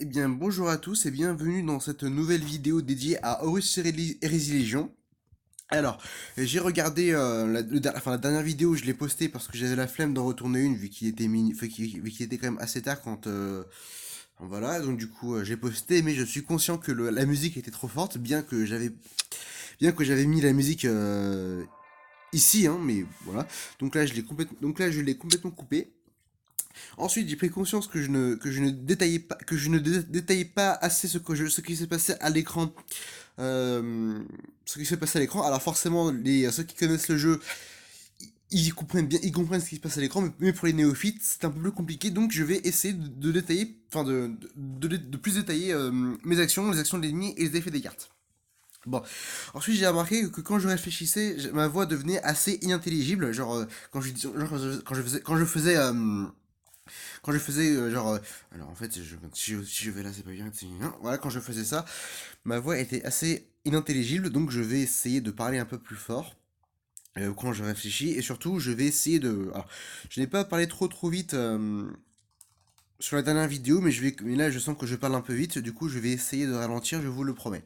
Eh bien, bonjour à tous et bienvenue dans cette nouvelle vidéo dédiée à Horus Heresy Légion. Alors, j'ai regardé la dernière vidéo, je l'ai postée parce que j'avais la flemme d'en retourner une vu qu'il était vu qu'il était quand même assez tard quand voilà. Donc du coup, j'ai posté, mais je suis conscient que la musique était trop forte, bien que j'avais mis la musique ici, hein, mais voilà. Donc là, je l'ai complètement coupé. Ensuite, j'ai pris conscience que je ne détaillais pas, détaillais pas assez ce qui s'est passé à l'écran. Ce qui s'est passé à l'écran. Alors forcément, ceux qui connaissent le jeu, ils comprennent ce qui se passe à l'écran, mais pour les néophytes, c'est un peu plus compliqué. Donc, je vais essayer de détailler, enfin de plus détailler mes actions, les actions de l'ennemi et les effets des cartes. Bon, ensuite j'ai remarqué que quand je réfléchissais, ma voix devenait assez inintelligible. Genre, quand je faisais alors en fait si je vais là c'est pas bien, voilà, quand je faisais ça, ma voix était assez inintelligible, donc je vais essayer de parler un peu plus fort quand je réfléchis, et surtout je vais essayer de, alors, je n'ai pas parlé trop vite sur la dernière vidéo, mais là je sens que je parle un peu vite, du coup je vais essayer de ralentir, je vous le promets.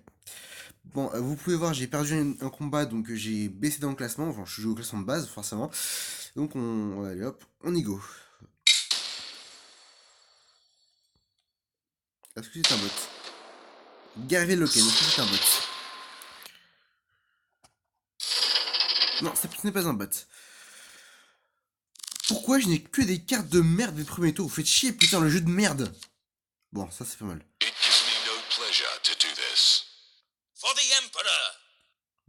Bon, vous pouvez voir, j'ai perdu un combat, donc j'ai baissé dans le classement, enfin je joue au classement de base forcément, donc allez hop, on y go. Est-ce que c'est un bot? Garvey Loken, est-ce que c'est un bot? Non, ce n'est pas un bot. Pourquoi je n'ai que des cartes de merde des premiers tours? Vous faites chier, putain, le jeu de merde. Bon, ça c'est pas mal. It gives me no pleasure to do this. For the Emperor!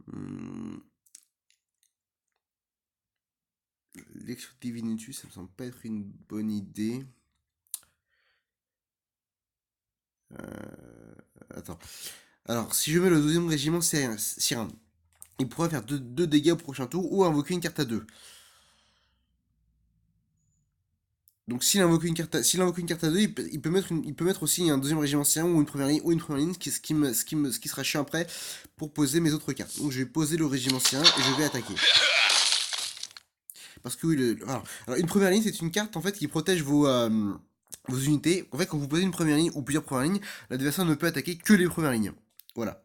Hmm. L'ex Divinitus, ça me semble pas être une bonne idée. Attends. Alors, si je mets le 12e régiment Sirin, il pourra faire 2 dégâts au prochain tour ou invoquer une carte à 2. Donc s'il invoque une carte à 2, il peut mettre aussi un deuxième régiment sien ou une première ligne, ce qui sera chiant après pour poser mes autres cartes. Donc je vais poser le régiment sien et je vais attaquer. Parce que oui, alors, une première ligne, c'est une carte en fait qui protège vos unités. En fait, quand vous posez une première ligne ou plusieurs premières lignes, l'adversaire ne peut attaquer que les premières lignes. Voilà.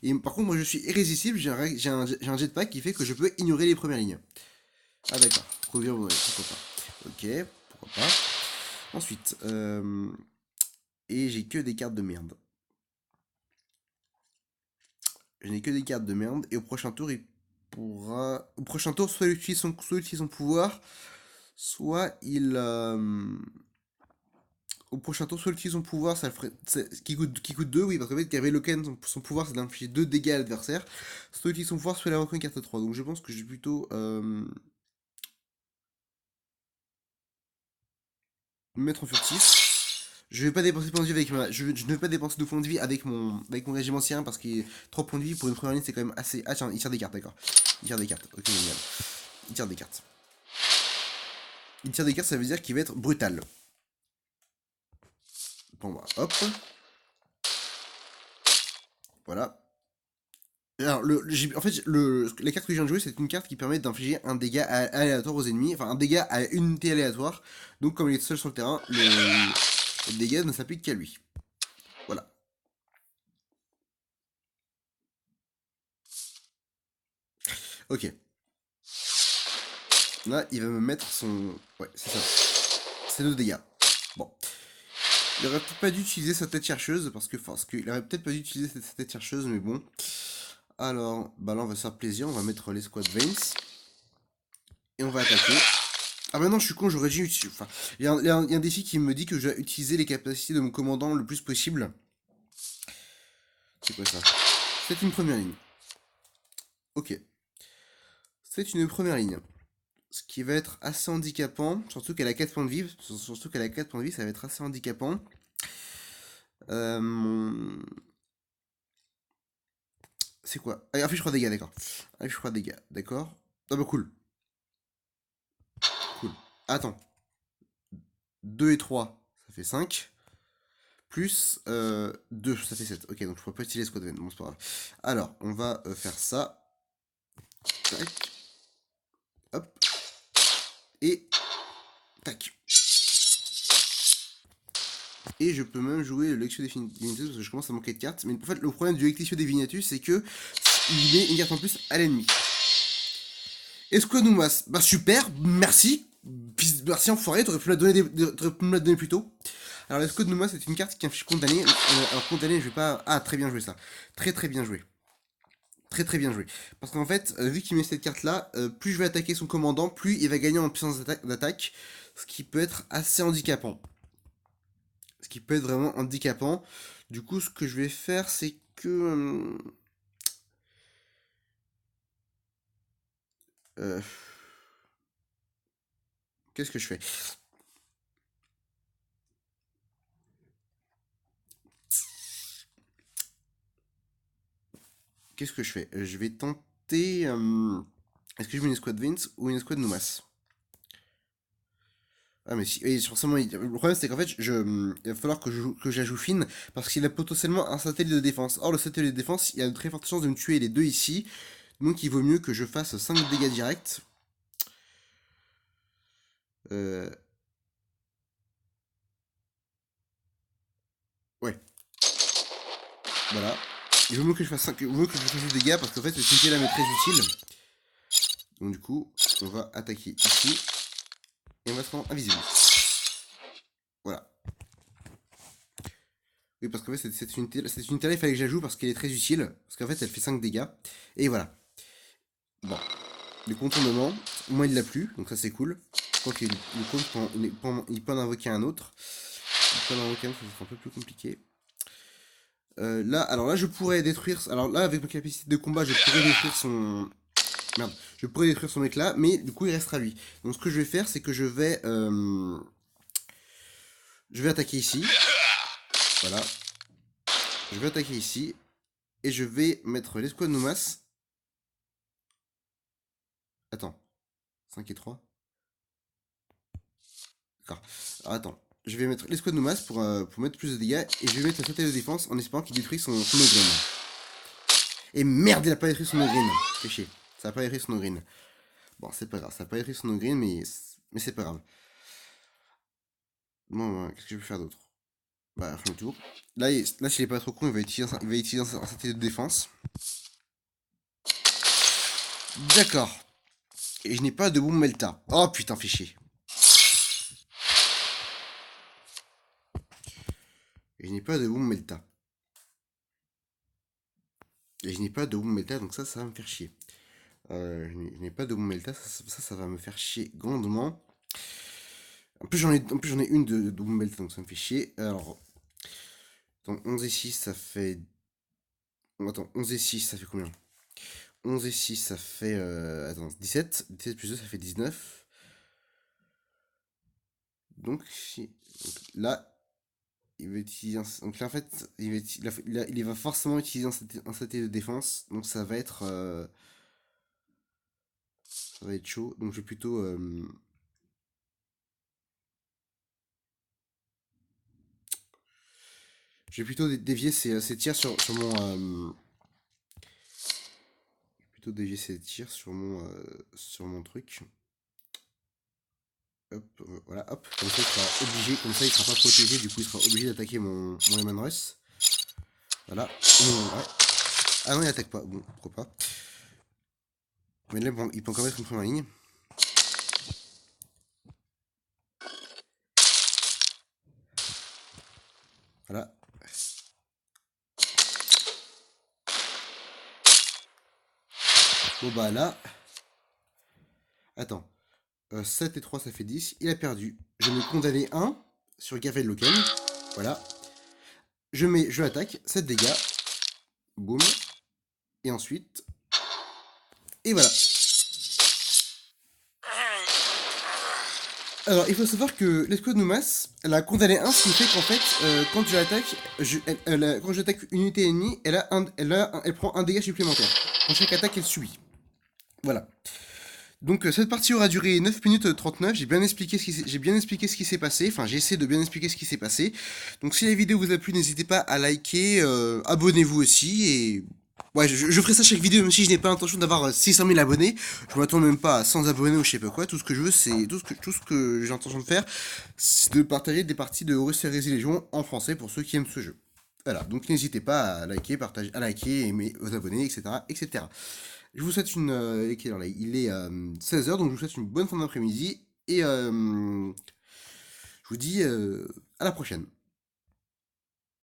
Et par contre, moi je suis irrésistible, j'ai un jetpack qui fait que je peux ignorer les premières lignes. Ah d'accord, couvrir vos pourquoi pas. Ok, pourquoi pas. Ensuite, et j'ai que des cartes de merde. Je n'ai que des cartes de merde, et au prochain tour, il pourra... Au prochain tour, soit il utilise son pouvoir, soit il... Au prochain tour, soit il utilise son pouvoir, ça le ferait... qui coûte 2, oui, parce qu'en fait, Gabriel Loken, son pouvoir, c'est d'infliger 2 dégâts à l'adversaire. Soit il utilise son pouvoir, soit il a une carte 3. Donc je pense que je vais plutôt... me mettre en furtif. Je vais pas dépenser de points de vie avec je ne vais pas dépenser de points de vie avec mon régiment syrien parce que 3 points de vie pour une première ligne c'est quand même assez. Ah tiens, il tire des cartes, d'accord. Il tire des cartes, ok génial. Il tire des cartes. Il tire des cartes, ça veut dire qu'il va être brutal. Bon bah hop. Voilà. Alors, en fait, la carte que je viens de jouer, c'est une carte qui permet d'infliger un dégât aléatoire aux ennemis, enfin un dégât à une unité aléatoire. Donc, comme il est seul sur le terrain, le dégât ne s'applique qu'à lui. Voilà. Ok. Là, il va me mettre son. Ouais, c'est ça. C'est 2 dégâts. Bon. Il aurait peut-être pas dû utiliser sa tête chercheuse, parce qu'il aurait peut-être pas dû utiliser cette tête chercheuse, mais bon. Alors, bah là, on va se faire plaisir, on va mettre les squad veins. Et on va attaquer. Ah bah non, je suis con, j'aurais dû utiliser... Enfin, il y a un défi qui me dit que je dois utiliser les capacités de mon commandant le plus possible. C'est quoi ça? C'est une première ligne. Ok. C'est une première ligne. Ce qui va être assez handicapant, surtout qu'elle a 4 points de vie. Surtout qu'elle a 4 points de vie, ça va être assez handicapant. Mon... C'est quoi? Ah, affiche 3 dégâts, d'accord. Affiche 3 dégâts, d'accord. Ah bah cool. Cool. Attends. 2 et 3, ça fait 5. Plus 2, ça fait 7. Ok, donc je pourrais pas utiliser Squad Vein. Bon, c'est pas grave. Alors, on va faire ça. Tac. Hop. Et tac. Et je peux même jouer le Lectio Divinatus parce que je commence à manquer de cartes. Mais en fait, le problème du Lectio Divinatus, c'est que il met une carte en plus à l'ennemi. Esquadoumas, bah super, merci. Merci enfoiré, t'aurais pu me la donner plus tôt. Alors l'Esquadoumas, c'est une carte qui affiche condamné. Alors condamné, je vais pas... Ah, très bien joué ça. Très très bien joué. Très très bien joué. Parce qu'en fait, vu qu'il met cette carte là, plus je vais attaquer son commandant, plus il va gagner en puissance d'attaque. Ce qui peut être assez handicapant. Ce qui peut être vraiment handicapant. Du coup, ce que je vais faire, c'est que... Qu'est-ce que je fais? Qu'est-ce que je fais? Je vais tenter... Est-ce que je mets une escouade Vince ou une escouade Numas? Ah mais si, oui, forcément, le problème c'est qu'en fait, il va falloir que je la joue fine, parce qu'il a potentiellement un satellite de défense. Or, le satellite de défense, il a de très fortes chances de me tuer les deux ici, donc il vaut mieux que je fasse 5 dégâts directs. Ouais. Voilà. Il vaut mieux que je fasse 5, il vaut mieux que je fasse des dégâts, parce qu'en fait, cette unité là m'est très utile. Donc du coup, on va attaquer ici, et on va se rendre invisible. Voilà. Oui, parce qu'en fait, cette unité-là, il fallait que je la joue parce qu'elle est très utile. Parce qu'en fait, elle fait 5 dégâts. Et voilà. Bon. Le contournement, moi, il l'a plus. Donc ça, c'est cool. Je crois qu'il il peut en invoquer un autre. Il peut en invoquer un autre, ça sera un peu plus compliqué. Là, alors là, je pourrais détruire... Alors là, avec ma capacité de combat, je pourrais détruire son... Merde. Je pourrais détruire son éclat, mais du coup, il restera lui. Donc ce que je vais faire, c'est que je vais... Je vais attaquer ici. Voilà. Je vais attaquer ici. Et je vais mettre l'escouade Numas. Attends. 5 et 3. D'accord. Alors, attends. Je vais mettre l'escouade Numas pour mettre plus de dégâts. Et je vais mettre la satellite de défense en espérant qu'il détruise son Ogryn. Et merde, il a pas détruit son Ogryn. Fais chier. Ça a pas détruit son Ogryn. Bon, c'est pas grave. Ça a pas détruit son Ogryn, mais c'est pas grave. Bon, qu'est-ce que je peux faire d'autre? Bah, fin le tour. Là, s'il est pas trop con, il va utiliser un satellite de défense. D'accord. Et je n'ai pas de boom Melta. Oh putain, fais chier. Et je n'ai pas de boom Melta. Et je n'ai pas de boom Melta, donc ça va me faire chier. Je n'ai pas de boom Melta, ça va me faire chier grandement. En plus, j'en ai une de boom Melta, donc ça me fait chier. Alors, attends, 11 et 6, ça fait... Attends, 11 et 6, ça fait combien? 11 et 6, ça fait... Attends, 17. 17 plus 2, ça fait 19. Donc, là, il va utiliser donc là, en fait, il va forcément utiliser un satellite de défense. Donc, ça va être chaud. Donc, je vais plutôt... je vais plutôt dévier ses tirs sur mon... plutôt dévier ses tirs sur mon truc. Hop, voilà, hop. Comme ça, il sera obligé, comme ça, il sera pas protégé. Du coup, il sera obligé d'attaquer mon Eman Russ. Voilà. Ouais. Ah non, il attaque pas. Bon, pourquoi pas. Mais là, bon, il peut encore mettre une première ligne. Voilà. Bon, bah là. Attends. 7 et 3, ça fait 10. Il a perdu. Je vais me condamner 1 sur Gavel Loken. Voilà. Je attaque. 7 dégâts. Boum. Et ensuite. Et voilà. Alors, il faut savoir que l'escouade Numas, elle a condamné 1, ce qui fait qu'en fait, quand je l'attaque, quand j'attaque une unité ennemie, elle prend un dégât supplémentaire. Pour chaque attaque, elle subit. Voilà. Donc cette partie aura duré 9 minutes 39, j'ai bien expliqué ce qui s'est passé, enfin j'ai essayé de bien expliquer ce qui s'est passé. Donc si la vidéo vous a plu, n'hésitez pas à liker, abonnez-vous aussi, et Ouais, je ferai ça chaque vidéo, même si je n'ai pas l'intention d'avoir 600 000 abonnés. Je m'attends même pas à 100 abonnés ou je sais pas quoi. Tout ce que je veux, c'est tout ce que j'ai l'intention de faire, c'est de partager des parties de Horus Heresy Légion en français pour ceux qui aiment ce jeu. Voilà, donc n'hésitez pas à liker, partager, à liker, aimer, vous abonner, etc., etc. Je vous souhaite une, il est 16 heures, donc je vous souhaite une bonne fin d'après-midi et je vous dis à la prochaine.